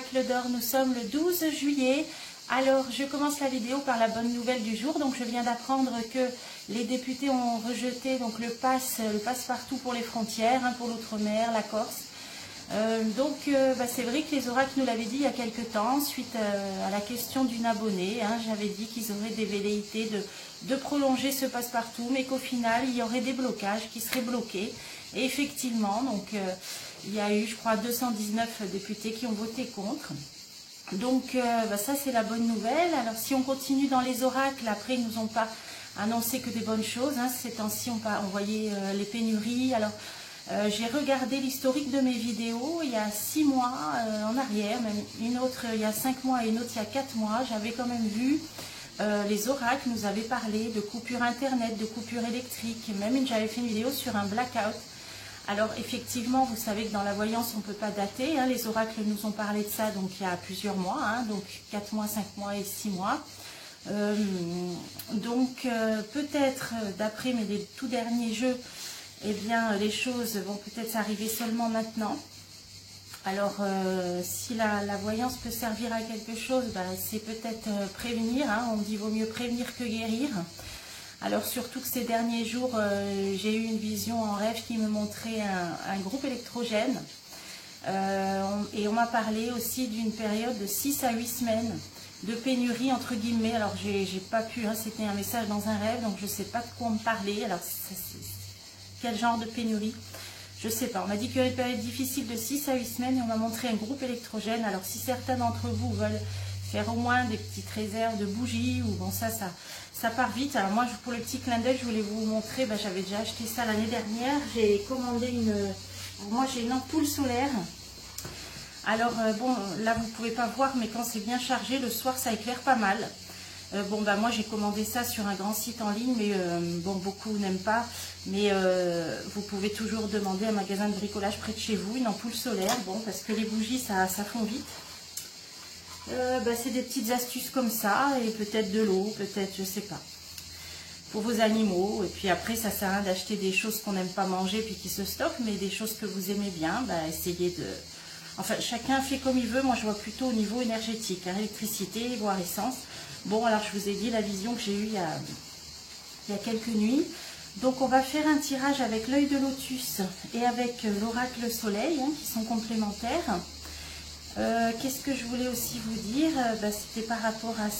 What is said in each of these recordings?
Oracle d'Or, nous sommes le 12 juillet. Alors, je commence la vidéo par la bonne nouvelle du jour. Donc, je viens d'apprendre que les députés ont rejeté donc, le passe-partout pour les frontières, hein, pour l'outre-mer, la Corse. C'est vrai que les oracles nous l'avaient dit il y a quelques temps, suite à la question d'une abonnée. Hein, j'avais dit qu'ils auraient des velléités de prolonger ce passe-partout, mais qu'au final, il y aurait des blocages qui seraient bloqués. Et effectivement, donc, il y a eu, je crois, 219 députés qui ont voté contre. Donc, ça, c'est la bonne nouvelle. Alors, si on continue dans les oracles, après, ils nous ont pas annoncé que des bonnes choses. Hein. Ces temps-ci, on voyait les pénuries. Alors, j'ai regardé l'historique de mes vidéos il y a 6 mois en arrière, même une autre il y a 5 mois et une autre il y a 4 mois. J'avais quand même vu, les oracles nous avaient parlé de coupure internet, de coupure électrique. Même j'avais fait une vidéo sur un blackout. Alors effectivement, vous savez que dans la voyance, on ne peut pas dater. Hein, les oracles nous ont parlé de ça donc il y a plusieurs mois, hein, donc 4 mois, 5 mois et 6 mois. Peut-être, d'après mes tout derniers jeux, eh bien, les choses vont peut-être arriver seulement maintenant. Alors, si la voyance peut servir à quelque chose, c'est peut-être prévenir. Hein, on dit vaut mieux prévenir que guérir. Alors, surtout que ces derniers jours, j'ai eu une vision en rêve qui me montrait un groupe électrogène. Et on m'a parlé aussi d'une période de 6 à 8 semaines de pénurie, entre guillemets. Alors, j'ai pas pu, hein, c'était un message dans un rêve, donc je ne sais pas de quoi on me parlait. Alors, quel genre de pénurie? Je ne sais pas. On m'a dit qu'il y aurait une période difficile de 6 à 8 semaines et on m'a montré un groupe électrogène. Alors, si certains d'entre vous veulent faire au moins des petites réserves de bougies, ou bon, ça part vite. Alors, moi, pour le petit clin d'œil, je voulais vous montrer, j'avais déjà acheté ça l'année dernière. J'ai commandé moi, j'ai une ampoule solaire. Alors, là, vous ne pouvez pas voir, mais quand c'est bien chargé, le soir, ça éclaire pas mal. Moi j'ai commandé ça sur un grand site en ligne, mais beaucoup n'aiment pas. Mais vous pouvez toujours demander à un magasin de bricolage près de chez vous une ampoule solaire, parce que les bougies ça fond vite. C'est des petites astuces comme ça, et peut-être de l'eau, peut-être, je sais pas, pour vos animaux. Et puis après, ça sert à rien d'acheter des choses qu'on n'aime pas manger puis qui se stockent, mais des choses que vous aimez bien, essayez de... Enfin, chacun fait comme il veut. Moi, je vois plutôt au niveau énergétique, hein, électricité, voire essence. Bon, alors je vous ai dit la vision que j'ai eue il y a quelques nuits. Donc, on va faire un tirage avec l'œil de lotus et avec l'oracle soleil, hein, qui sont complémentaires. Qu'est-ce que je voulais aussi vous dire? C'était par rapport à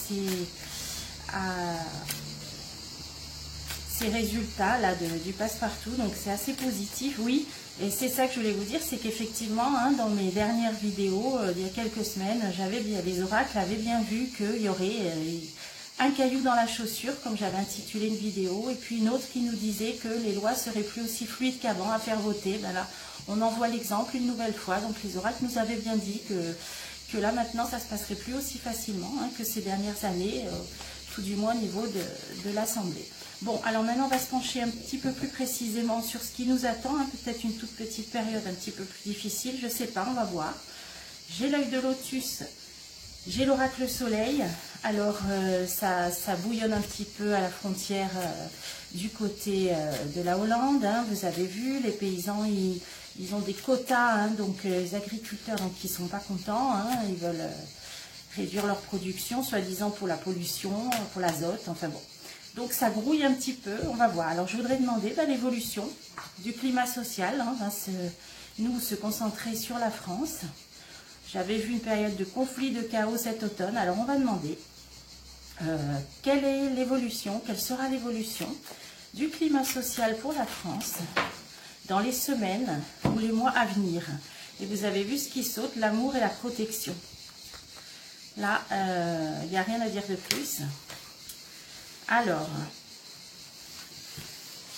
ces résultats là du passe-partout. Donc, c'est assez positif, oui. Et c'est ça que je voulais vous dire, c'est qu'effectivement, hein, dans mes dernières vidéos, il y a quelques semaines, les oracles avaient bien vu qu'il y aurait un caillou dans la chaussure, comme j'avais intitulé une vidéo, et puis une autre qui nous disait que les lois seraient plus aussi fluides qu'avant à faire voter. Là, on en voit l'exemple une nouvelle fois. Donc les oracles nous avaient bien dit que là maintenant, ça se passerait plus aussi facilement, hein, que ces dernières années, tout du moins au niveau de l'Assemblée. Bon, alors maintenant, on va se pencher un petit peu plus précisément sur ce qui nous attend. Hein, peut-être une toute petite période un petit peu plus difficile, je ne sais pas, on va voir. J'ai l'œil de lotus, j'ai l'oracle soleil. Alors, ça bouillonne un petit peu à la frontière du côté de la Hollande. Hein, vous avez vu, les paysans, ils ont des quotas, hein, donc les agriculteurs qui ne sont pas contents. Hein, ils veulent réduire leur production, soi-disant pour la pollution, pour l'azote, enfin bon. Donc ça grouille un petit peu, on va voir. Alors je voudrais demander l'évolution du climat social, hein, nous se concentrer sur la France. J'avais vu une période de conflit, de chaos cet automne. Alors on va demander quelle est l'évolution, quelle sera l'évolution du climat social pour la France dans les semaines ou les mois à venir. Et vous avez vu ce qui saute, l'amour et la protection. Là, il n'y a rien à dire de plus. Alors,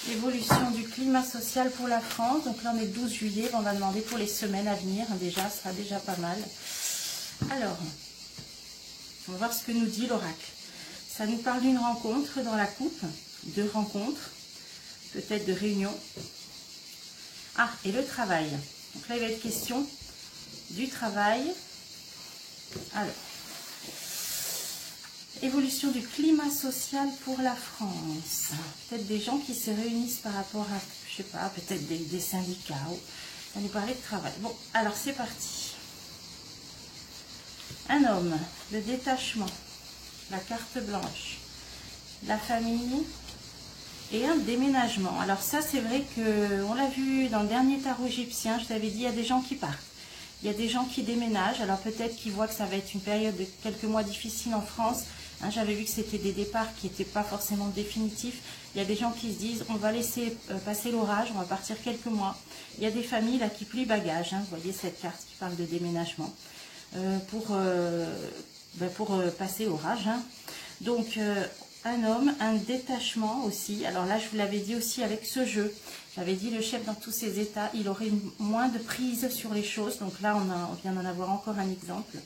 évolution du climat social pour la France. Donc là, on est le 12 juillet. On va demander pour les semaines à venir. Déjà, ce sera déjà pas mal. Alors, on va voir ce que nous dit l'oracle. Ça nous parle d'une rencontre dans la coupe. 2 rencontres. Peut-être de réunions. Ah, et le travail. Donc là, il va être question du travail. Alors. Évolution du climat social pour la France. Peut-être des gens qui se réunissent par rapport à, je sais pas, peut-être des syndicats. Ça nous parlait de travail. Bon, alors c'est parti. Un homme, le détachement, la carte blanche, la famille et un déménagement. Alors ça, c'est vrai qu'on l'a vu dans le dernier tarot égyptien, je t'avais dit, il y a des gens qui partent. Il y a des gens qui déménagent, alors peut-être qu'ils voient que ça va être une période de quelques mois difficile en France. Hein, j'avais vu que c'était des départs qui n'étaient pas forcément définitifs. Il y a des gens qui se disent, on va laisser passer l'orage, on va partir quelques mois. Il y a des familles là qui plient bagages. Hein, vous voyez cette carte qui parle de déménagement pour passer l'orage. Hein. Donc, un homme, un détachement aussi. Alors là, je vous l'avais dit aussi avec ce jeu. J'avais dit le chef dans tous ses états, il aurait moins de prise sur les choses. Donc là, on vient d'en avoir encore un exemple.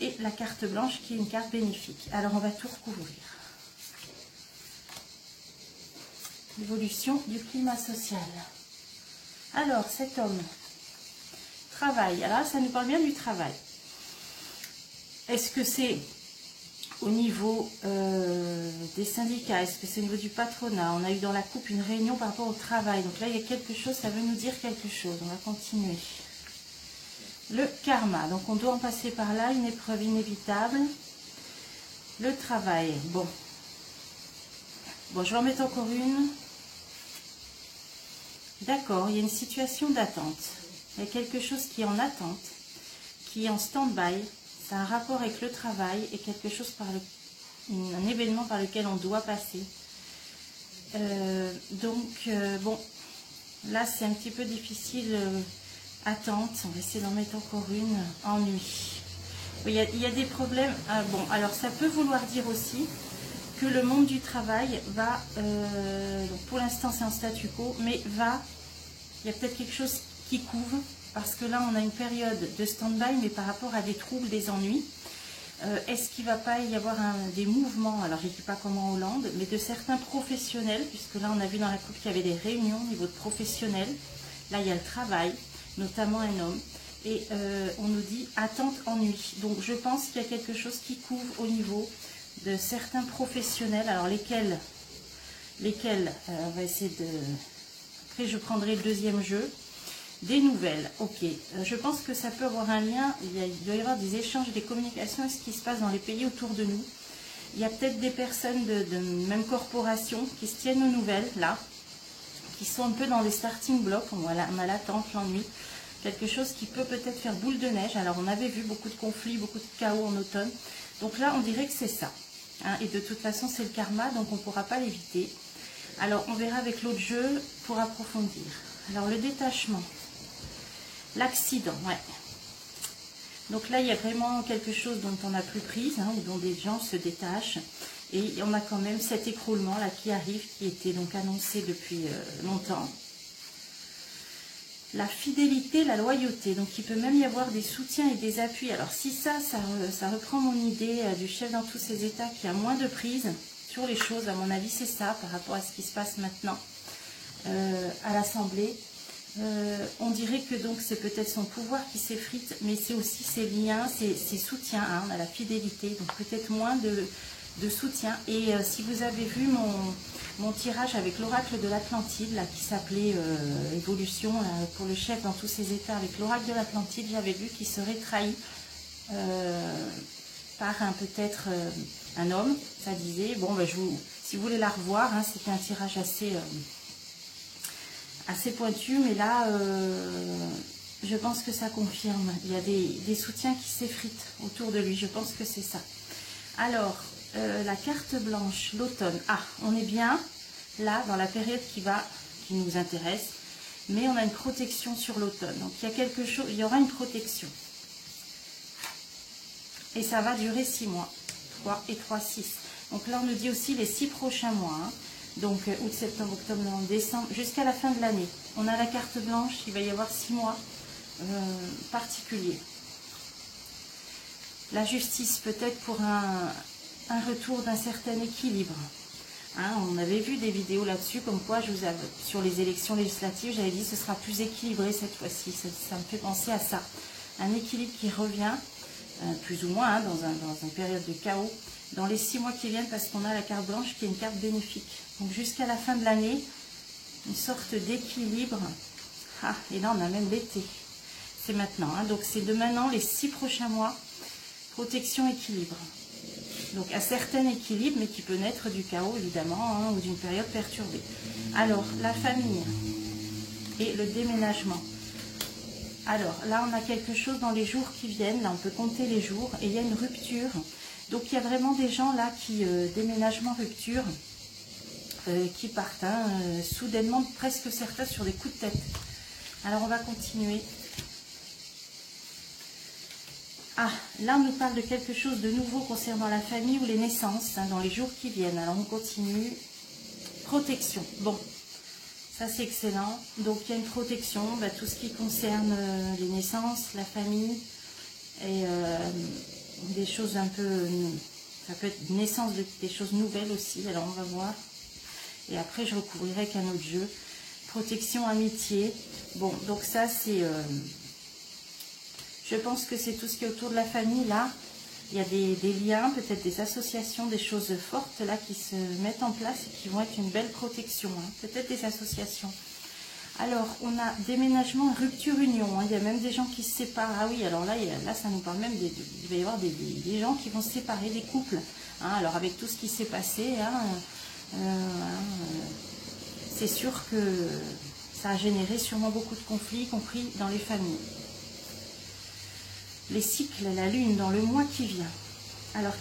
Et la carte blanche qui est une carte bénéfique. Alors, on va tout recouvrir. L'évolution du climat social. Alors, cet homme, travail. Alors, ça nous parle bien du travail. Est-ce que c'est au niveau des syndicats? Est-ce que c'est au niveau du patronat? On a eu dans la coupe une réunion par rapport au travail. Donc là, il y a quelque chose, ça veut nous dire quelque chose. On va continuer. Le karma. Donc, on doit en passer par là. Une épreuve inévitable. Le travail. Bon. Bon, je vais en mettre encore une. D'accord, il y a une situation d'attente. Il y a quelque chose qui est en attente, qui est en stand-by. C'est un rapport avec le travail et quelque chose un événement par lequel on doit passer. Bon, là c'est un petit peu difficile. Attente, on va essayer d'en mettre encore une. Ennui. Il y a des problèmes. Bon, alors ça peut vouloir dire aussi que le monde du travail va, donc pour l'instant c'est en statu quo, mais il y a peut-être quelque chose qui couvre, parce que là on a une période de stand-by, mais par rapport à des troubles, des ennuis. Est-ce qu'il ne va pas y avoir des mouvements, alors je ne dis pas comme en Hollande, mais de certains professionnels, puisque là on a vu dans la coupe qu'il y avait des réunions au niveau de professionnels. Là il y a le travail, notamment un homme, et on nous dit attente, ennui. Donc je pense qu'il y a quelque chose qui couvre au niveau de certains professionnels, alors lesquels on va essayer de... Après je prendrai le deuxième jeu. Des nouvelles, ok. Je pense que ça peut avoir un lien, il doit y avoir des échanges, des communications avec ce qui se passe dans les pays autour de nous. Il y a peut-être des personnes de même corporation qui se tiennent aux nouvelles, là, qui sont un peu dans les starting blocks, on a l'attente, l'ennui, quelque chose qui peut peut-être faire boule de neige. Alors on avait vu beaucoup de conflits, beaucoup de chaos en automne, donc là on dirait que c'est ça. Hein, et de toute façon c'est le karma, donc on ne pourra pas l'éviter. Alors on verra avec l'autre jeu pour approfondir. Alors le détachement, l'accident, ouais. Donc là il y a vraiment quelque chose dont on n'a plus prise, hein, ou dont des gens se détachent. Et on a quand même cet écroulement là qui arrive, qui était donc annoncé depuis longtemps. La fidélité, la loyauté, donc il peut même y avoir des soutiens et des appuis. Alors si ça reprend mon idée du chef dans tous ses états qui a moins de prise sur les choses, à mon avis c'est ça par rapport à ce qui se passe maintenant à l'Assemblée. On dirait que donc c'est peut-être son pouvoir qui s'effrite, mais c'est aussi ses liens, ses soutiens, hein, on a la fidélité, donc peut-être moins de soutien. Et si vous avez vu mon tirage avec l'oracle de l'Atlantide, là qui s'appelait Évolution, là, pour le chef dans tous ses états, avec l'oracle de l'Atlantide, j'avais vu qu'il serait trahi par peut-être un homme, ça disait. Bon, ben, si vous voulez la revoir, hein, c'était un tirage assez pointu, mais là, je pense que ça confirme. Il y a des soutiens qui s'effritent autour de lui, je pense que c'est ça. Alors, la carte blanche, l'automne. Ah, on est bien là dans la période qui nous intéresse, mais on a une protection sur l'automne. Donc il y a quelque chose, il y aura une protection. Et ça va durer 6 mois. 3 et 3, 6. Donc là on nous dit aussi les 6 prochains mois. Hein. Donc août, septembre, octobre, novembre, décembre, jusqu'à la fin de l'année. On a la carte blanche, il va y avoir 6 mois particuliers. La justice, peut-être pour un retour d'un certain équilibre. Hein, on avait vu des vidéos là-dessus, comme quoi sur les élections législatives, j'avais dit que ce sera plus équilibré cette fois-ci. Ça me fait penser à ça. Un équilibre qui revient, plus ou moins, hein, dans une période de chaos, dans les 6 mois qui viennent, parce qu'on a la carte blanche qui est une carte bénéfique. Donc jusqu'à la fin de l'année, une sorte d'équilibre. Ah, et là on a même l'été. C'est maintenant. Hein, donc c'est de maintenant les 6 prochains mois Protection, équilibre. Donc un certain équilibre, mais qui peut naître du chaos évidemment, hein, ou d'une période perturbée. Alors, la famille et le déménagement. Alors là, on a quelque chose dans les jours qui viennent, là on peut compter les jours, et il y a une rupture. Donc il y a vraiment des gens là qui, déménagement, rupture, qui partent, hein, soudainement, presque certains sur des coups de tête. Alors on va continuer. Ah, là on nous parle de quelque chose de nouveau concernant la famille ou les naissances, hein, dans les jours qui viennent. Alors on continue. Protection. Bon, ça c'est excellent. Donc il y a une protection, bah, tout ce qui concerne les naissances, la famille, et des choses un peu... Ça peut être naissance de des choses nouvelles aussi, alors on va voir. Et après je recouvrirai avec un autre jeu. Protection, amitié. Bon, donc ça c'est... je pense que c'est tout ce qui est autour de la famille, là. Il y a des liens, peut-être des associations, des choses fortes, là, qui se mettent en place et qui vont être une belle protection. Hein. Peut-être des associations. Alors, on a déménagement, rupture, union. Hein. Il y a même des gens qui se séparent. Ah oui, alors là, là ça nous parle même, il va y avoir des gens qui vont se séparer, des couples. Hein. Alors, avec tout ce qui s'est passé, hein, c'est sûr que ça a généré sûrement beaucoup de conflits, y compris dans les familles. Les cycles, la lune dans le mois qui vient. Alors,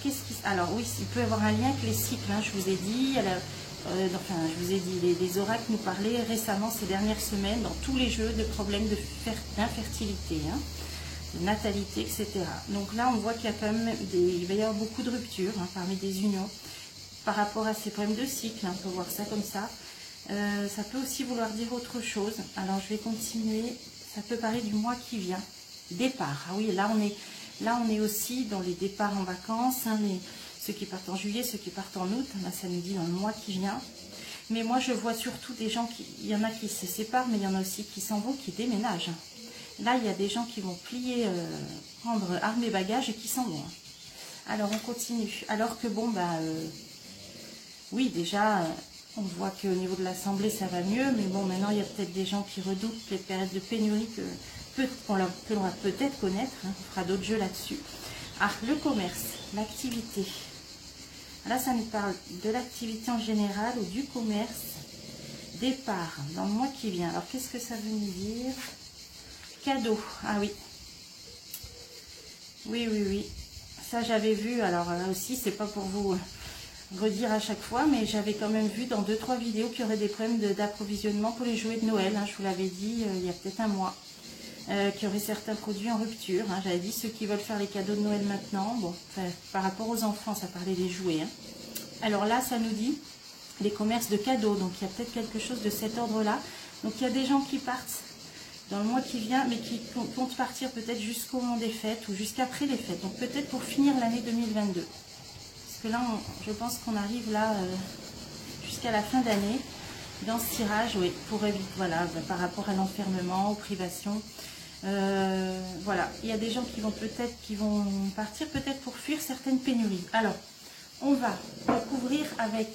alors oui, il peut y avoir un lien avec les cycles, hein, je vous ai dit. Enfin, je vous ai dit, les oracles nous parlaient récemment, ces dernières semaines, dans tous les jeux, de problèmes d'infertilité, hein, de natalité, etc. Donc là, on voit qu'il y a quand même il va y avoir beaucoup de ruptures, hein, parmi des unions, par rapport à ces problèmes de cycle, hein, on peut voir ça comme ça. Ça peut aussi vouloir dire autre chose. Alors, je vais continuer. Ça peut parler du mois qui vient. Départ. Ah oui, là on est aussi dans les départs en vacances, hein, ceux qui partent en juillet, ceux qui partent en août, là ça nous dit dans le mois qui vient. Mais moi je vois surtout des gens il y en a qui se séparent, mais il y en a aussi qui s'en vont, qui déménagent. Là il y a des gens qui vont plier, prendre armes et bagages et qui s'en vont. Alors on continue. Alors que bon, bah oui, déjà on voit qu'au niveau de l'Assemblée ça va mieux, mais bon, maintenant il y a peut-être des gens qui redoutent les périodes de pénurie qu'on va peut-être connaître, hein, on fera d'autres jeux là-dessus. Ah, le commerce, l'activité. Là, ça nous parle de l'activité en général ou du commerce. Départ, dans le mois qui vient. Alors, qu'est-ce que ça veut nous dire? Cadeau, ah oui. Oui, oui, oui. Ça, j'avais vu, alors là aussi, c'est pas pour vous redire à chaque fois, mais j'avais quand même vu dans 2-3 vidéos qu'il y aurait des problèmes d'approvisionnement pour les jouets de Noël. Hein, je vous l'avais dit il y a peut-être un mois. Qu'il y aurait certains produits en rupture. Hein. J'avais dit ceux qui veulent faire les cadeaux de Noël maintenant. Bon, enfin, par rapport aux enfants, ça parlait des jouets. Hein. Alors là, ça nous dit les commerces de cadeaux. Donc il y a peut-être quelque chose de cet ordre-là. Donc il y a des gens qui partent dans le mois qui vient, mais qui comptent partir peut-être jusqu'au moment des fêtes ou jusqu'après les fêtes. Donc peut-être pour finir l'année 2022. Parce que là, je pense qu'on arrive là jusqu'à la fin d'année. Dans ce tirage, oui, pour éviter, voilà, par rapport à l'enfermement, aux privations. Voilà, il y a des gens qui vont partir peut-être pour fuir certaines pénuries. Alors, on va recouvrir avec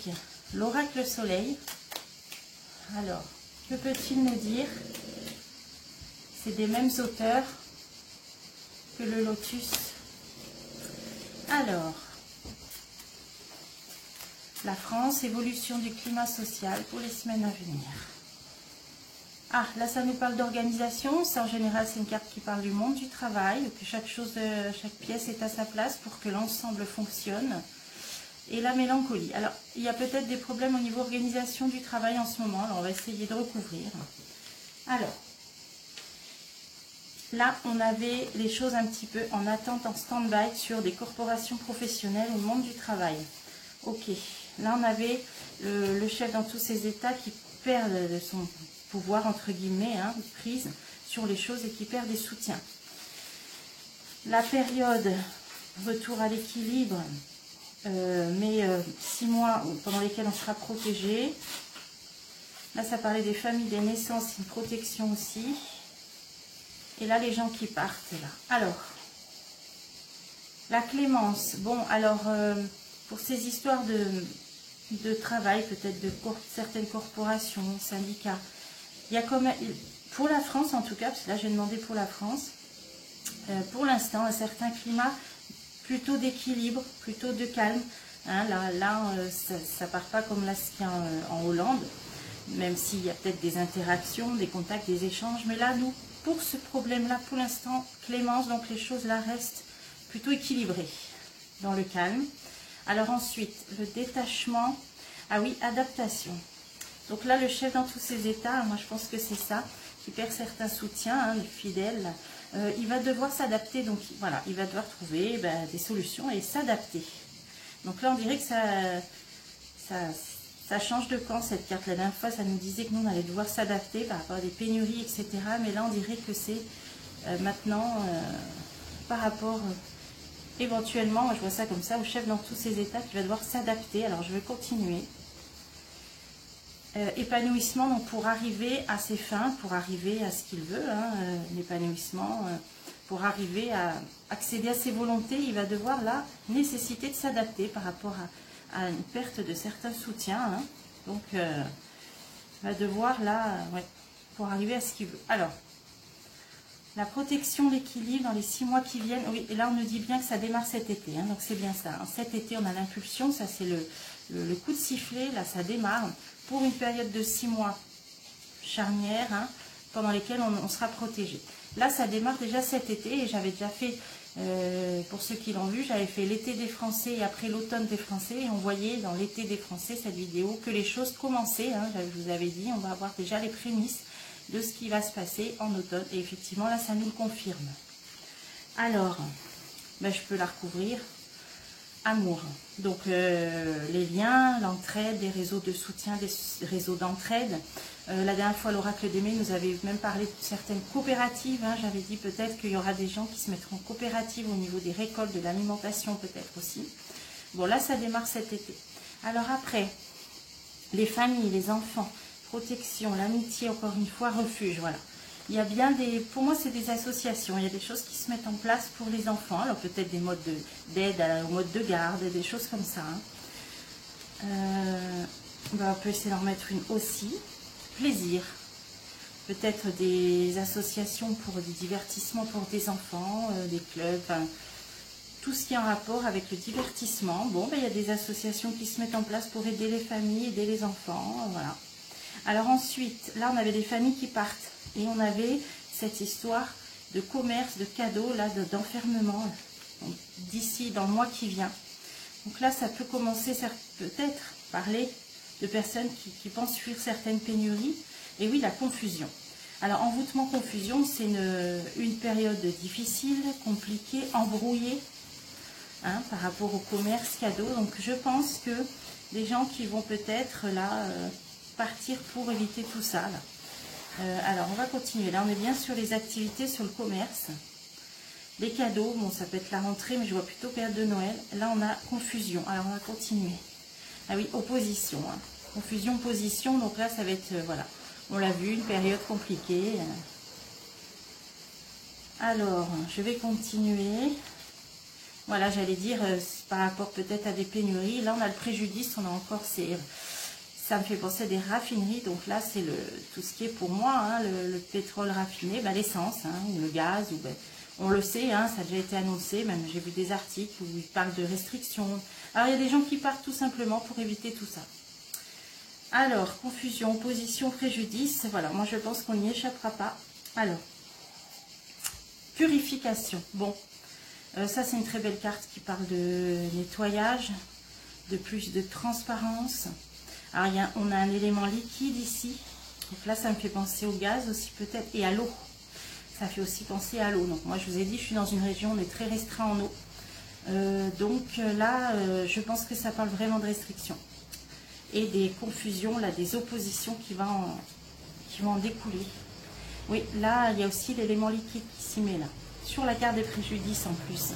l'oracle soleil. Alors, que peut-il nous dire? C'est des mêmes auteurs que le lotus. Alors, la France, évolution du climat social pour les semaines à venir. Ah, là, ça nous parle d'organisation. Ça, en général, c'est une carte qui parle du monde du travail, que chaque pièce est à sa place pour que l'ensemble fonctionne. Et la mélancolie. Alors, il y a peut-être des problèmes au niveau organisation du travail en ce moment. Alors, on va essayer de recouvrir. Alors, là, on avait les choses un petit peu en attente, en stand-by sur des corporations professionnelles au monde du travail. Ok, là, on avait le chef dans tous ses états qui perd son pouvoir, entre guillemets, hein, prise sur les choses et qui perd des soutiens. La période retour à l'équilibre, mais 6 mois pendant lesquels on sera protégé. Là, ça parlait des familles, des naissances, une protection aussi. Et là, les gens qui partent, là. Alors, la clémence. Bon, alors, pour ces histoires de travail, peut-être de certaines corporations, syndicats, il y a comme, pour la France en tout cas, parce que là j'ai demandé pour la France, pour l'instant un certain climat plutôt d'équilibre, plutôt de calme. Hein, là ça part pas comme là ce qu'il y a en Hollande, même s'il y a peut-être des interactions, des contacts, des échanges. Mais là, nous, pour ce problème-là, pour l'instant, Clémence, donc les choses là restent plutôt équilibrées, dans le calme. Alors ensuite, le détachement. Ah oui, adaptation. Donc là, le chef dans tous ses états, moi je pense que c'est ça, qui perd certains soutiens, hein, les fidèles. Il va devoir s'adapter, donc voilà, il va devoir trouver des solutions et s'adapter. Donc là, on dirait que ça change de camp, cette carte. La dernière fois, ça nous disait que nous, on allait devoir s'adapter par rapport à des pénuries, etc. Mais là, on dirait que c'est maintenant par rapport, éventuellement, moi je vois ça comme ça, au chef dans tous ses états qui va devoir s'adapter. Alors, je vais continuer. Épanouissement, donc pour arriver à ses fins, pour arriver à ce qu'il veut, hein, l'épanouissement, pour arriver à accéder à ses volontés, il va devoir là nécessiter de s'adapter par rapport à une perte de certains soutiens. Hein. Donc, il va devoir là, ouais, pour arriver à ce qu'il veut. Alors, la protection, l'équilibre dans les 6 mois qui viennent. Oui, et là on nous dit bien que ça démarre cet été, hein, donc c'est bien ça. Hein. Cet été, on a l'impulsion, ça c'est le coup de sifflet, là ça démarre. Pour une période de 6 mois charnière, hein, pendant lesquels on sera protégé. Là, ça démarre déjà cet été, et j'avais déjà fait, pour ceux qui l'ont vu, j'avais fait l'été des Français et après l'automne des Français, et on voyait dans l'été des Français, cette vidéo, que les choses commençaient, hein, je vous avais dit, on va avoir déjà les prémices de ce qui va se passer en automne, et effectivement, là, ça nous le confirme. Alors, je peux la recouvrir. Amour, donc les liens, l'entraide, des réseaux de soutien, des réseaux d'entraide. La dernière fois, l'oracle d'Aimé nous avait même parlé de certaines coopératives. Hein. J'avais dit peut-être qu'il y aura des gens qui se mettront en coopérative au niveau des récoltes, de l'alimentation peut-être aussi. Bon, là, ça démarre cet été. Alors après, les familles, les enfants, protection, l'amitié, encore une fois, refuge, voilà. Il y a bien des, pour moi c'est des associations, il y a des choses qui se mettent en place pour les enfants, alors peut-être des modes d'aide au mode de garde, des choses comme ça. Hein. On peut essayer d'en mettre une aussi. Plaisir, peut-être des associations pour du divertissement pour des enfants, des clubs, enfin, tout ce qui est en rapport avec le divertissement. Bon, il y a des associations qui se mettent en place pour aider les familles, aider les enfants, voilà. Alors ensuite, là on avait des familles qui partent. Et on avait cette histoire de commerce, de cadeaux, là, d'enfermement, d'ici, dans le mois qui vient. Donc là, ça peut commencer peut-être parler de personnes qui pensent fuir certaines pénuries. Et oui, la confusion. Alors, envoûtement, confusion, c'est une période difficile, compliquée, embrouillée, hein, par rapport au commerce, cadeaux. Donc, je pense que des gens qui vont peut-être, là, partir pour éviter tout ça, là. Alors, on va continuer. Là, on est bien sur les activités, sur le commerce. Les cadeaux, bon, ça peut être la rentrée, mais je vois plutôt période de Noël. Là, on a confusion. Alors, on va continuer. Ah oui, opposition. Hein. Confusion, opposition. Donc là, ça va être, voilà. On l'a vu, une période compliquée. Alors, je vais continuer. Voilà, j'allais dire, par rapport peut-être à des pénuries. Là, on a le préjudice. On a encore ces... Ça me fait penser à des raffineries, donc là c'est tout ce qui est pour moi, hein, le pétrole raffiné, l'essence, hein, ou le gaz, ou, on le sait, hein, ça a déjà été annoncé, même j'ai vu des articles où ils parlent de restrictions. Alors il y a des gens qui partent tout simplement pour éviter tout ça. Alors, confusion, opposition, préjudice, voilà, moi je pense qu'on n'y échappera pas. Alors, purification, bon, ça c'est une très belle carte qui parle de nettoyage, de plus de transparence. Alors, on a un élément liquide ici. Donc là, ça me fait penser au gaz aussi peut-être. Et à l'eau. Ça fait aussi penser à l'eau. Donc moi, je vous ai dit, je suis dans une région, on est très restreint en eau. Donc là, je pense que ça parle vraiment de restrictions. Et des confusions, là, des oppositions qui vont en découler. Oui, là, il y a aussi l'élément liquide qui s'y met là. Sur la carte des préjudices en plus.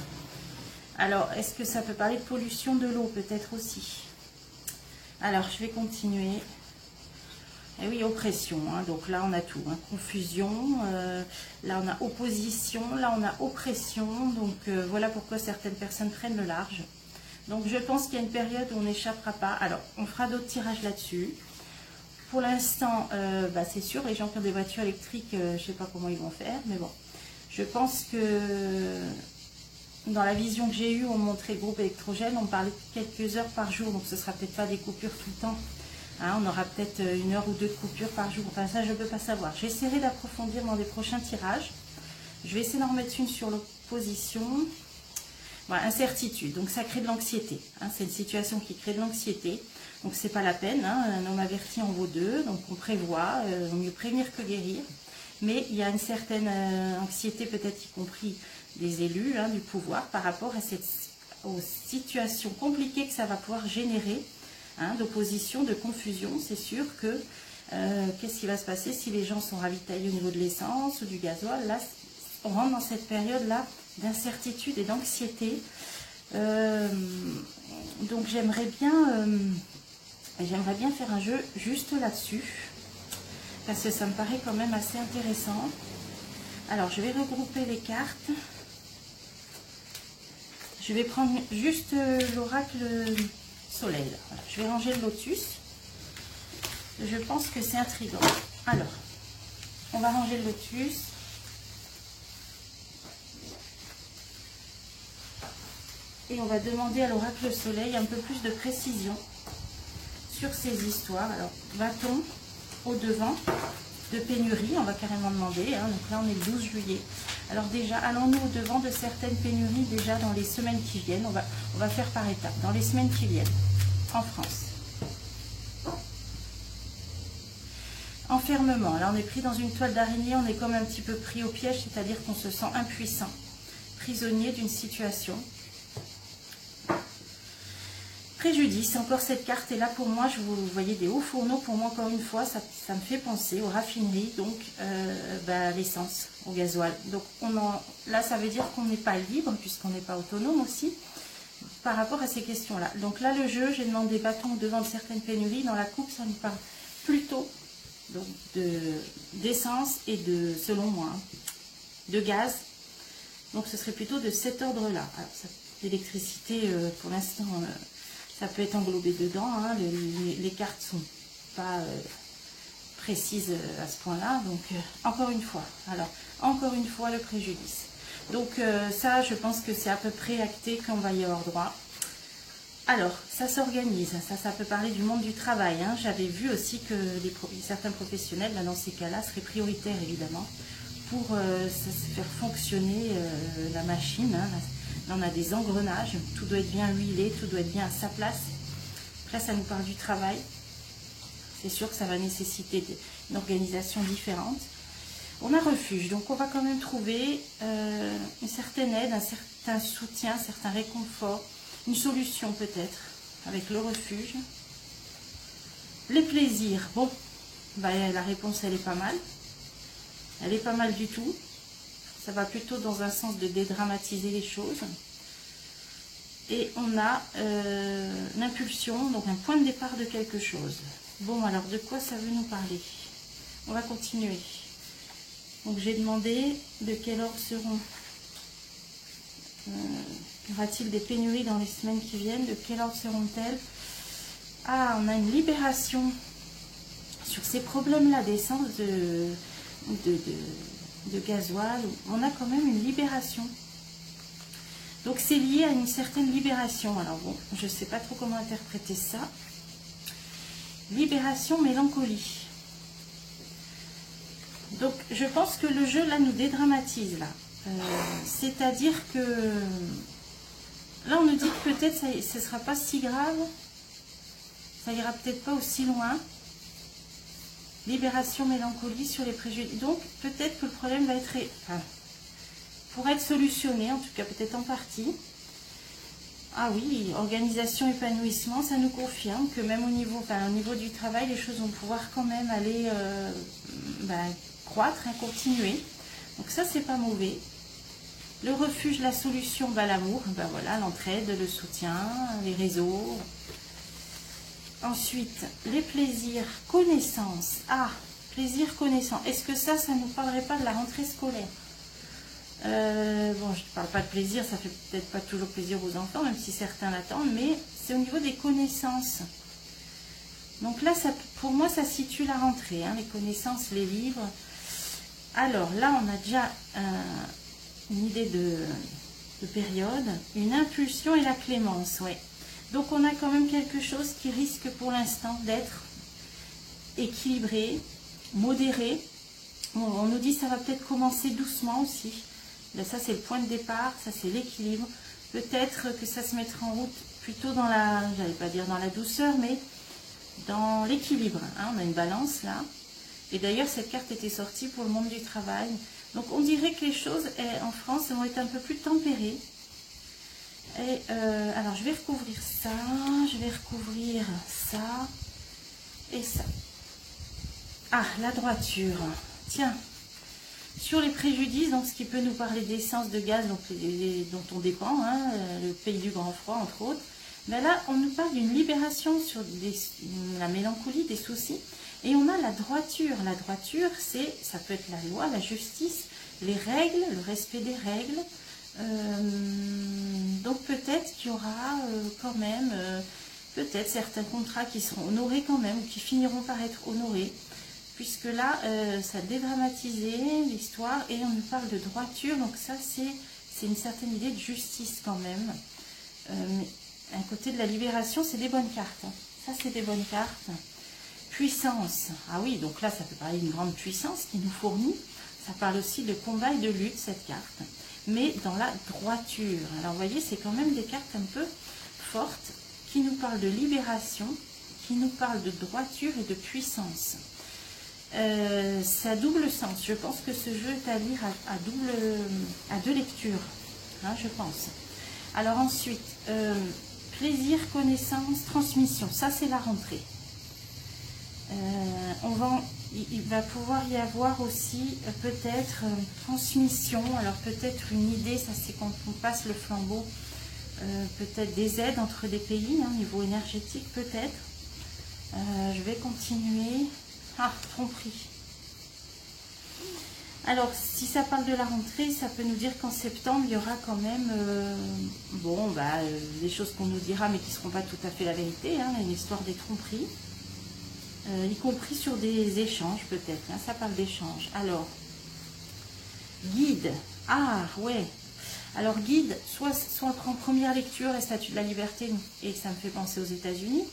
Alors, est-ce que ça peut parler de pollution de l'eau peut-être aussi? Alors, je vais continuer. Et oui, oppression. Hein. Donc là, on a tout. Hein. Confusion. Là, on a opposition. Là, on a oppression. Donc, voilà pourquoi certaines personnes prennent le large. Donc, je pense qu'il y a une période où on n'échappera pas. Alors, on fera d'autres tirages là-dessus. Pour l'instant, c'est sûr, les gens qui ont des voitures électriques, je ne sais pas comment ils vont faire. Mais bon, je pense que dans la vision que j'ai eue, on montrait le groupe électrogène, on parlait de quelques heures par jour, donc ce sera peut-être pas des coupures tout le temps. Hein, on aura peut-être 1 heure ou 2 de coupures par jour. Enfin, ça, je ne peux pas savoir. J'essaierai d'approfondir dans des prochains tirages. Je vais essayer d'en remettre une sur l'opposition. Voilà, incertitude. Donc, ça crée de l'anxiété. Hein, c'est une situation qui crée de l'anxiété. Donc, c'est pas la peine. Hein, un homme averti en vaut 2. Donc, on prévoit. Vaut mieux prévenir que guérir. Mais il y a une certaine anxiété, peut-être y compris des élus, hein, du pouvoir, par rapport à aux situations compliquées que ça va pouvoir générer. Hein, d'opposition, de confusion. C'est sûr que qu'est-ce qui va se passer si les gens sont ravitaillés au niveau de l'essence ou du gasoil. Là, on rentre dans cette période-là d'incertitude et d'anxiété. Donc j'aimerais bien faire un jeu juste là-dessus, parce que ça me paraît quand même assez intéressant. Alors, je vais regrouper les cartes. Je vais prendre juste l'oracle soleil. Voilà. Je vais ranger le lotus. Je pense que c'est intriguant. Alors, on va ranger le lotus. Et on va demander à l'oracle soleil un peu plus de précision sur ces histoires. Alors, va-t-on au devant de pénuries? On va carrément demander. Hein. Donc là, on est le 12 juillet. Alors déjà, allons-nous au devant de certaines pénuries déjà dans les semaines qui viennent? On va faire par étapes. Dans les semaines qui viennent, en France. Enfermement. Là, on est pris dans une toile d'araignée. On est comme un petit peu pris au piège, c'est-à-dire qu'on se sent impuissant, prisonnier d'une situation. Préjudice, encore cette carte est là pour moi, vous voyez des hauts fourneaux, pour moi encore une fois, ça me fait penser aux raffineries, donc l'essence, au gasoil. Donc là ça veut dire qu'on n'est pas libre, puisqu'on n'est pas autonome aussi, par rapport à ces questions-là. Donc là le jeu, j'ai demandé bâton devant de certaines pénuries, dans la coupe ça nous parle plutôt d'essence et de, selon moi, hein, de gaz. Donc ce serait plutôt de cet ordre-là. Alors l'électricité pour l'instant... ça peut être englobé dedans, hein. Les cartes ne sont pas précises à ce point-là. Donc, encore une fois, le préjudice. Donc, ça, je pense que c'est à peu près acté qu'on va y avoir droit. Alors, ça s'organise. Ça peut parler du monde du travail. Hein. J'avais vu aussi que certains professionnels, là, dans ces cas-là, seraient prioritaires, évidemment, pour faire fonctionner la machine. Hein. Là, on a des engrenages, tout doit être bien huilé, tout doit être bien à sa place. Là, ça nous parle du travail. C'est sûr que ça va nécessiter une organisation différente. On a refuge, donc on va quand même trouver une certaine aide, un certain soutien, un certain réconfort, une solution peut-être, avec le refuge. Les plaisirs, bon, la réponse elle est pas mal. Elle est pas mal du tout. Ça va plutôt dans un sens de dédramatiser les choses. Et on a l'impulsion, donc un point de départ de quelque chose. Bon, alors de quoi ça veut nous parler? On va continuer. Donc j'ai demandé de quel ordre seront... y aura-t-il des pénuries dans les semaines qui viennent? De quel ordre seront-elles? Ah, on a une libération sur ces problèmes-là d'essence, de gasoil. On a quand même une libération. Donc c'est lié à une certaine libération. Alors bon, je ne sais pas trop comment interpréter ça. Libération, mélancolie. Donc je pense que le jeu là nous dédramatise là. C'est-à-dire que là on nous dit que peut-être ce ne sera pas si grave. Ça ira peut-être pas aussi loin. Libération, mélancolie sur les préjudices. Donc peut-être que le problème va être... pour être solutionné, en tout cas peut-être en partie. Ah oui, organisation, épanouissement, ça nous confirme que même au niveau du travail, les choses vont pouvoir quand même aller croître, hein, continuer. Donc ça, c'est pas mauvais. Le refuge, la solution, l'amour, voilà, l'entraide, le soutien, les réseaux. Ensuite, les plaisirs, connaissance. Ah, plaisir, connaissance. Est-ce que ça ne nous parlerait pas de la rentrée scolaire? Bon, je ne parle pas de plaisir, ça fait peut-être pas toujours plaisir aux enfants, même si certains l'attendent, mais c'est au niveau des connaissances. Donc là, pour moi, ça situe la rentrée, hein, les connaissances, les livres. Alors là, on a déjà une idée de de période, une impulsion et la clémence, ouais. Donc on a quand même quelque chose qui risque pour l'instant d'être équilibré, modéré. On nous dit que ça va peut-être commencer doucement aussi. Là, ça c'est le point de départ, ça c'est l'équilibre. Peut-être que ça se mettra en route plutôt dans la, j'allais pas dire dans la douceur, mais dans l'équilibre. Hein. On a une balance là. Et d'ailleurs cette carte était sortie pour le monde du travail. Donc on dirait que les choses en France vont être un peu plus tempérées. Et alors je vais recouvrir ça, je vais recouvrir ça et ça. Ah, la droiture. Tiens, sur les préjudices, donc ce qui peut nous parler d'essence de gaz, donc dont on dépend, hein, le pays du grand froid entre autres. Mais là, on nous parle d'une libération sur la mélancolie, des soucis. Et on a la droiture. La droiture, ça peut être la loi, la justice, les règles, le respect des règles. Donc peut-être qu'il y aura quand même, peut-être certains contrats qui seront honorés quand même, ou qui finiront par être honorés. Puisque là, ça a dédramatisé l'histoire et on nous parle de droiture. Donc ça, c'est une certaine idée de justice quand même. Un côté de la libération, c'est des bonnes cartes. Ça, c'est des bonnes cartes. Puissance. Ah oui, donc là, ça peut parler d'une grande puissance qui nous fournit. Ça parle aussi de combat et de lutte, cette carte. Mais dans la droiture. Alors, vous voyez, c'est quand même des cartes un peu fortes qui nous parlent de libération, qui nous parlent de droiture et de puissance. Ça a double sens. Je pense que ce jeu est à lire à deux lectures. Hein, je pense. Alors ensuite, plaisir, connaissance, transmission. Ça, c'est la rentrée. Il va pouvoir y avoir aussi peut-être transmission. Alors peut-être une idée, ça c'est quand on passe le flambeau, peut-être des aides entre des pays, hein, niveau énergétique peut-être. Je vais continuer. Ah, tromperie. Alors, si ça parle de la rentrée, ça peut nous dire qu'en septembre, il y aura quand même, des choses qu'on nous dira, mais qui ne seront pas tout à fait la vérité, hein, une histoire des tromperies, y compris sur des échanges, peut-être, hein, ça parle d'échanges. Alors, guide, ah, ouais, alors guide, soit en première lecture, la Statue de la Liberté, et ça me fait penser aux États-Unis.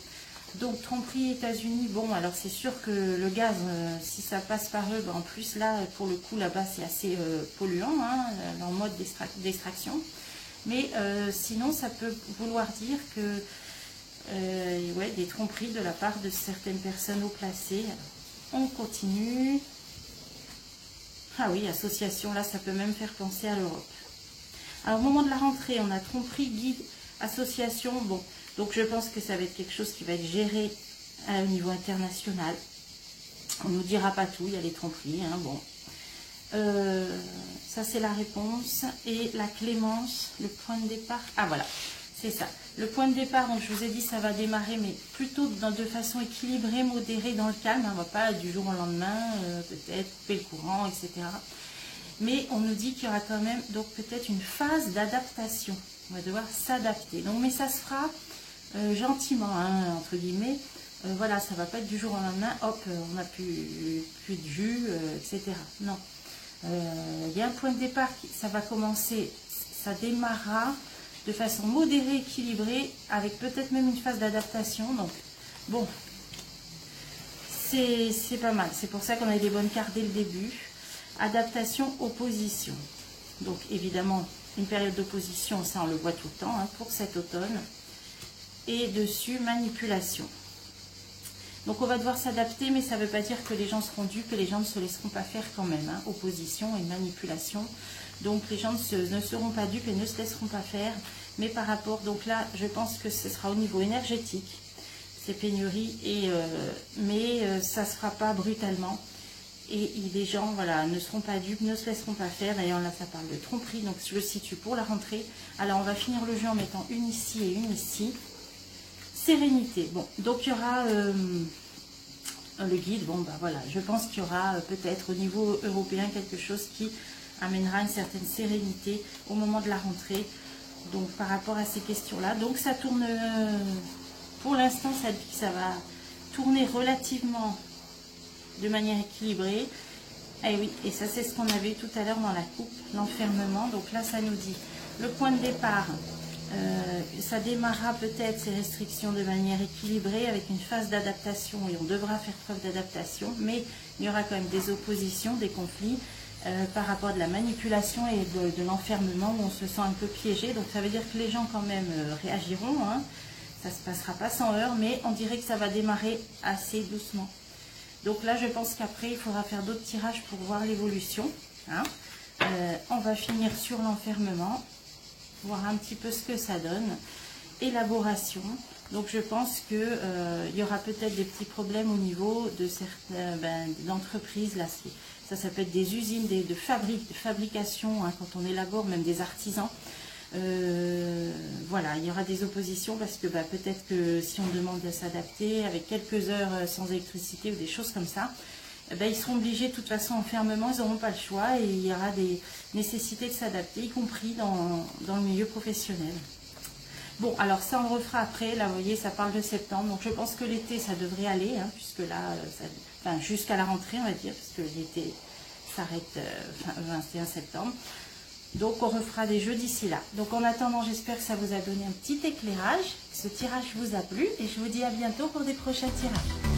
Donc, tromperie États-Unis, bon, alors c'est sûr que le gaz, si ça passe par eux, en plus là, pour le coup, là-bas, c'est assez polluant, hein, en mode d'extraction. Mais sinon, ça peut vouloir dire que, ouais, des tromperies de la part de certaines personnes haut placées. On continue. Ah oui, association, là, ça peut même faire penser à l'Europe. Alors, au moment de la rentrée, on a tromperie, guide, association, bon. Donc je pense que ça va être quelque chose qui va être géré au niveau international. On ne nous dira pas tout, il y a les tromperies. Hein, bon. Ça c'est la réponse. Et la clémence, le point de départ. Ah voilà, c'est ça. Le point de départ, donc je vous ai dit ça va démarrer, mais plutôt de façon équilibrée, modérée, dans le calme. On ne va pas du jour au lendemain, peut-être couper le courant, etc. Mais on nous dit qu'il y aura quand même donc peut-être une phase d'adaptation. On va devoir s'adapter. Donc mais ça se fera gentiment, hein, entre guillemets, voilà, ça va pas être du jour au lendemain, hop, on n'a plus de jus, etc. Non, il y a un point de départ, ça va commencer, ça démarrera de façon modérée, équilibrée, avec peut-être même une phase d'adaptation, donc bon, c'est pas mal, c'est pour ça qu'on a des bonnes cartes dès le début. Adaptation, opposition, donc évidemment, une période d'opposition, ça on le voit tout le temps, hein, pour cet automne. Et dessus, manipulation. Donc on va devoir s'adapter, mais ça ne veut pas dire que les gens seront dupes, que les gens ne se laisseront pas faire quand même. Hein. Opposition et manipulation. Donc les gens ne seront pas dupes et ne se laisseront pas faire. Mais par rapport, donc là, je pense que ce sera au niveau énergétique, ces pénuries, mais ça ne se fera pas brutalement. Et les gens, voilà, ne seront pas dupes, ne se laisseront pas faire. D'ailleurs là, ça parle de tromperie, donc je le situe pour la rentrée. Alors on va finir le jeu en mettant une ici et une ici. Sérénité. Bon, donc il y aura le guide. Bon, bah voilà, je pense qu'il y aura peut-être au niveau européen quelque chose qui amènera une certaine sérénité au moment de la rentrée. Donc par rapport à ces questions-là. Donc ça tourne, pour l'instant, ça dit que ça va tourner relativement de manière équilibrée. Et oui, et ça c'est ce qu'on avait tout à l'heure dans la coupe, l'enfermement. Donc là, ça nous dit Le point de départ, ça démarrera peut-être ces restrictions de manière équilibrée avec une phase d'adaptation et on devra faire preuve d'adaptation, mais il y aura quand même des oppositions, des conflits par rapport à de la manipulation et de l'enfermement où on se sent un peu piégé. Donc ça veut dire que les gens quand même réagiront, hein. Ça ne se passera pas sans heurts, mais on dirait que ça va démarrer assez doucement. Donc là je pense qu'après il faudra faire d'autres tirages pour voir l'évolution, hein. On va finir sur l'enfermement, voir un petit peu ce que ça donne. Élaboration, donc je pense que il y aura peut-être des petits problèmes au niveau de certaines d'entreprises. Là, ça peut être des usines de fabrication, hein, quand on élabore, même des artisans. Voilà, il y aura des oppositions parce que peut-être que si on demande de s'adapter avec quelques heures sans électricité ou des choses comme ça, ils seront obligés de toute façon en fermement, ils n'auront pas le choix et il y aura des nécessités de s'adapter, y compris dans le milieu professionnel. Bon, alors ça on le refera après, là vous voyez ça parle de septembre, donc je pense que l'été ça devrait aller, hein, puisque là, jusqu'à la rentrée on va dire, parce que l'été s'arrête 21 septembre. Donc on refera des jeux d'ici là. Donc en attendant, j'espère que ça vous a donné un petit éclairage, que ce tirage vous a plu et je vous dis à bientôt pour des prochains tirages.